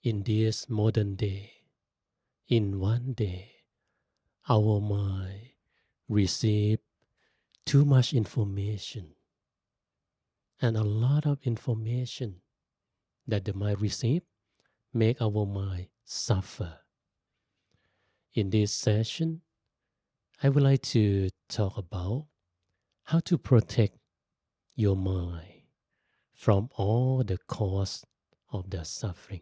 In this modern day, in one day, our mind receive too much information and a lot of information that the mind receive make our mind suffer. In this session, I would like to talk about how to protect your mind from all the cause of the suffering.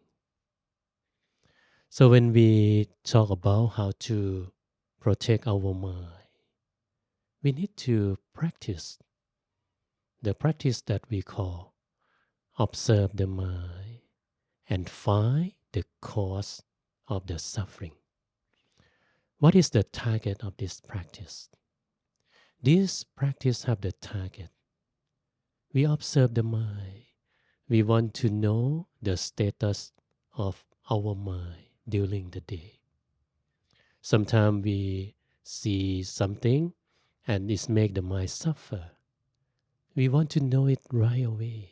So when we talk about how to protect our mind, we need to practice the practice that we call observe the mind and find the cause of the suffering. What is the target of this practice? This practice have the target. We observe the mind. We want to know the status of our mind during the day. Sometimes we see something and it makes the mind suffer. We want to know it right away.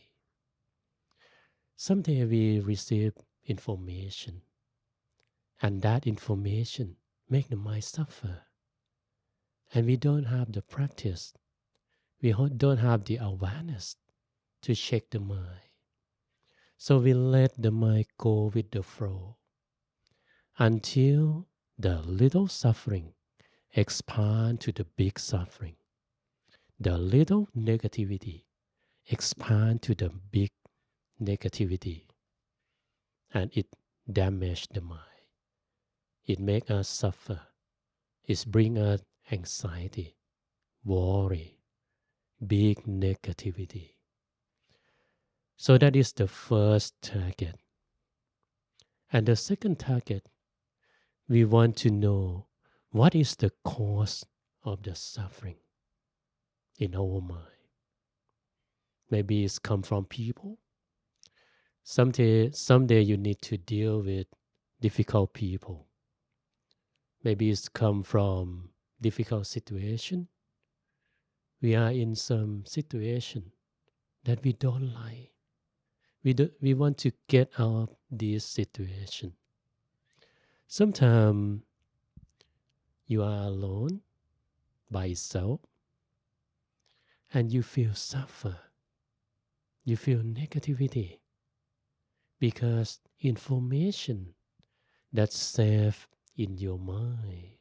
Someday we receive information and that information makes the mind suffer. And we don't have the practice. We don't have the awareness to check the mind. So we let the mind go with the flow until the little suffering expand to the big suffering. The little negativity expand to the big negativity. And it damage the mind. It make us suffer. It bring us anxiety, worry, big negativity. So that is the first target. And the second target, we want to know what is the cause of the suffering in our mind. Maybe it's come from people. Someday you need to deal with difficult people. Maybe it's come from difficult situation. We are in some situation that we don't like. We want to get out of this situation. Sometimes you are alone by yourself and you feel suffer. You feel negativity because information that's safe in your mind.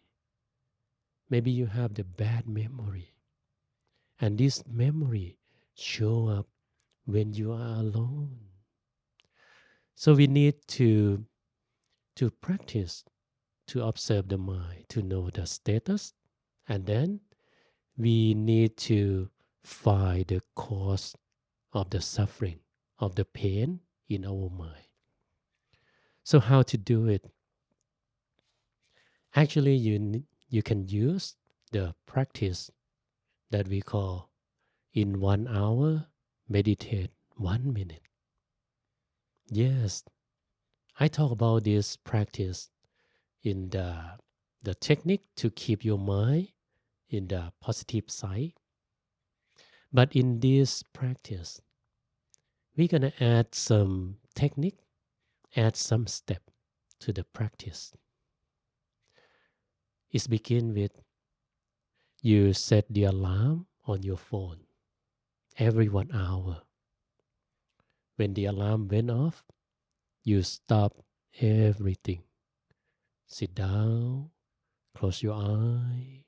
Maybe you have the bad memory and this memory show up when you are alone. So we need to practice to observe the mind, to know the status, and then we need to find the cause of the suffering, of the pain in our mind. So how to do it? Actually, you can use the practice that we call in 1 hour, meditate 1 minute. Yes, I talk about this practice in the technique to keep your mind in the positive side. But in this practice, we're going to add some technique, add some step to the practice. It begins with you set the alarm on your phone every 1 hour. When the alarm went off, you stop everything. Sit down, close your eye,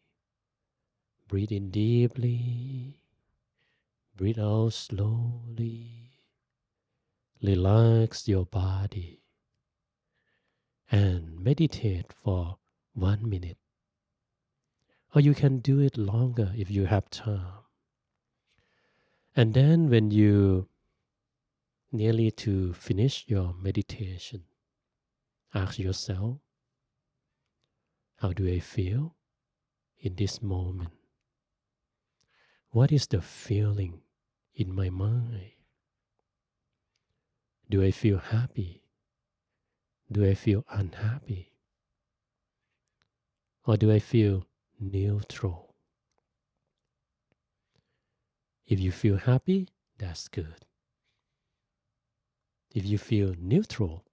breathe in deeply, breathe out slowly, relax your body, and meditate for 1 minute. Or you can do it longer if you have time. And then when you nearly to finish your meditation, ask yourself, how do I feel in this moment? What is the feeling in my mind? Do I feel happy? Do I feel unhappy? Or do I feel neutral? If you feel happy, that's good. If you feel neutral,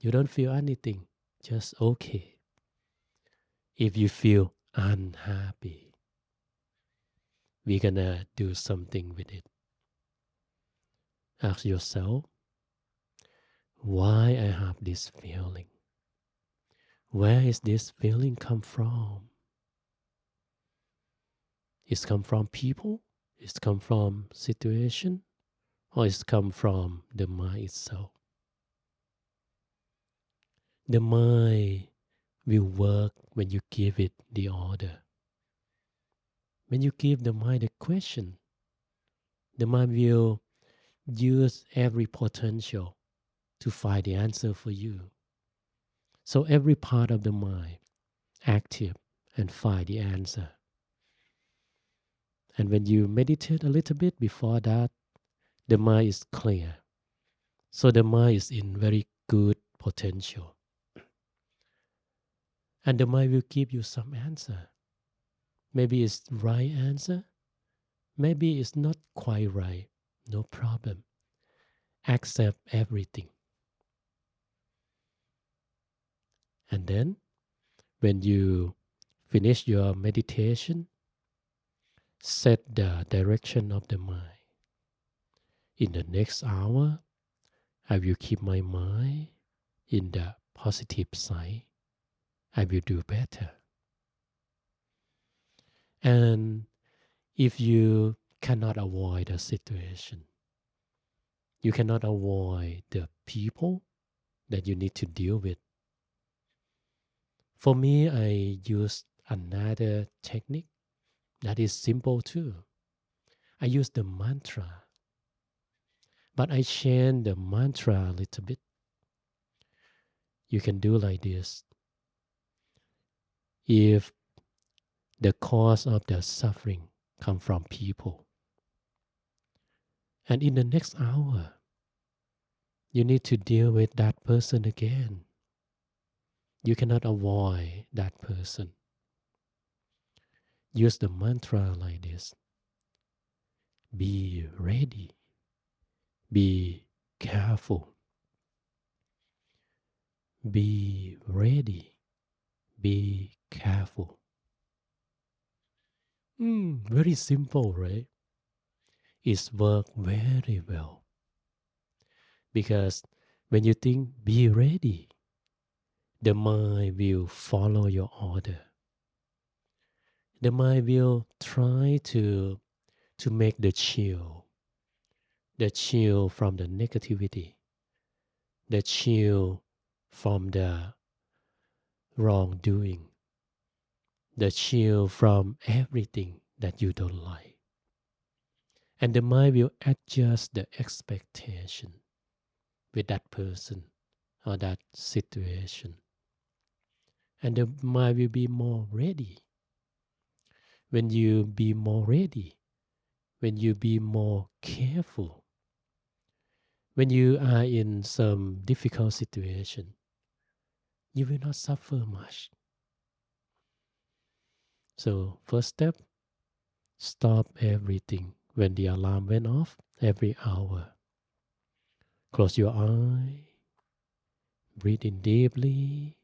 You don't feel anything, just okay. If you feel unhappy, we're gonna do something with it. Ask yourself, why I have this feeling? Where is this feeling come from? It's come from people? It's come from situation? Or it's come from the mind itself? The mind will work when you give it the order. When you give the mind a question, the mind will use every potential to find the answer for you. So every part of the mind active and find the answer. And when you meditate a little bit before that, the mind is clear. So the mind is in very good potential. And the mind will give you some answer. Maybe it's right answer. Maybe it's not quite right. No problem. Accept everything. And then when you finish your meditation, set the direction of the mind. In the next hour, I will keep my mind in the positive side. I will do better. And if you cannot avoid a situation, you cannot avoid the people that you need to deal with. For me, I use another technique that is simple too. I use the mantra, but I chant the mantra a little bit. You can do like this. If the cause of the suffering come from people, and in the next hour, you need to deal with that person again. You cannot avoid that person. Use the mantra like this. Be ready. Be careful. Be ready. Be careful. Very simple, right? It's worked very well. Because when you think, be ready, the mind will follow your order. The mind will try to make the chill from the negativity, the chill from the wrongdoing, the chill from everything that you don't like. And the mind will adjust the expectation with that person or that situation. And the mind will be more ready. When you be more ready, when you be more careful, when you are in some difficult situation, you will not suffer much. So first step, stop everything when the alarm went off every hour. Close your eye, breathe in deeply,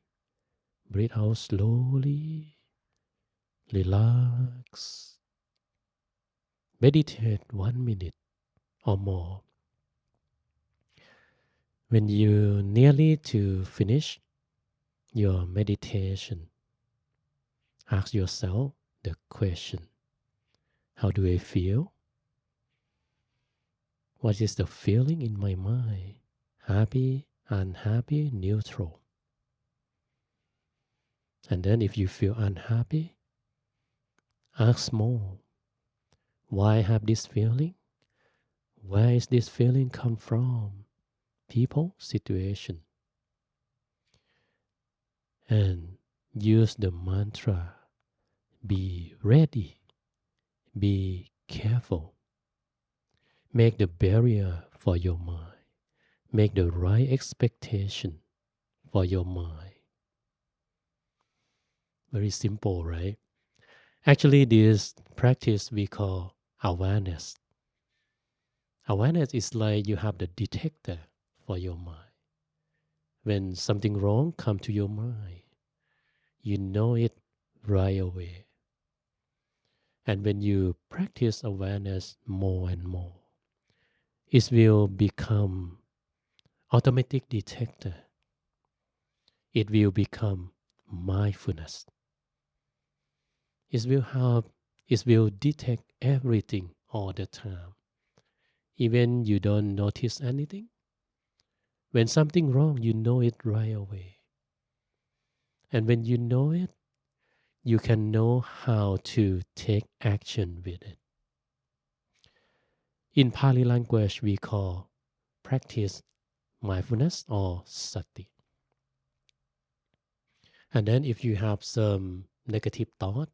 breathe out slowly, relax. Meditate 1 minute or more. When you nearly to finish your meditation, ask yourself the question, how do I feel? What is the feeling in my mind? Happy, unhappy, neutral. And then if you feel unhappy, ask more. Why have this feeling? Where is this feeling come from? People, situation. And use the mantra, be ready, be careful. Make the barrier for your mind. Make the right expectation for your mind. Very simple, right? Actually, this practice we call awareness. Awareness is like you have the detector for your mind. When something wrong comes to your mind, you know it right away. And when you practice awareness more and more, it will become automatic detector. It will become mindfulness. It will detect everything all the time. Even you don't notice anything. When something wrong, you know it right away. And when you know it, you can know how to take action with it. In Pali language, we call practice mindfulness or sati. And then if you have some negative thought,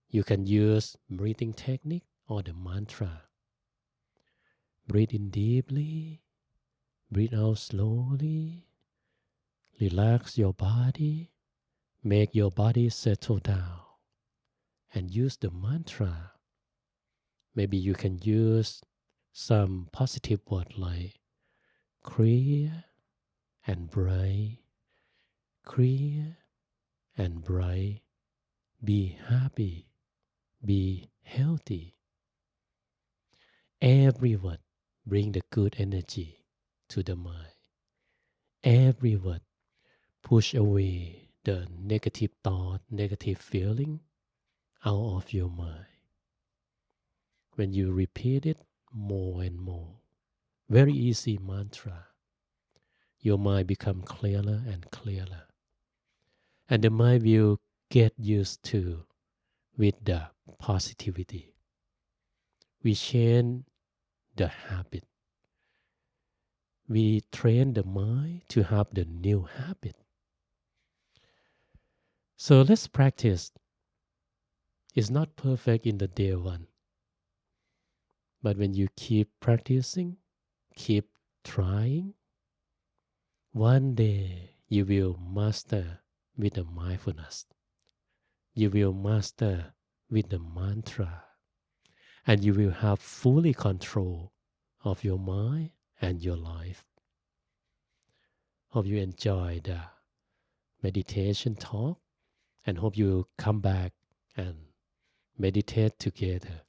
you can use breathing technique or the mantra. Breathe in deeply, breathe out slowly, relax your body, make your body settle down, and use the mantra. Maybe you can use some positive word like clear and bright, clear and bright, be happy, be healthy. Every word bring the good energy to the mind. Every word push away the negative thought, negative feeling out of your mind. When you repeat it more and more, very easy mantra, your mind become clearer and clearer. And the mind will get used to with the positivity. We change the habit. We train the mind to have the new habit. So let's practice. It's not perfect in the day one. But when you keep practicing, keep trying, one day you will master with the mindfulness. You will master with the mantra. And you will have fully control of your mind and your life. Hope you enjoy the meditation talk and hope you come back and meditate together.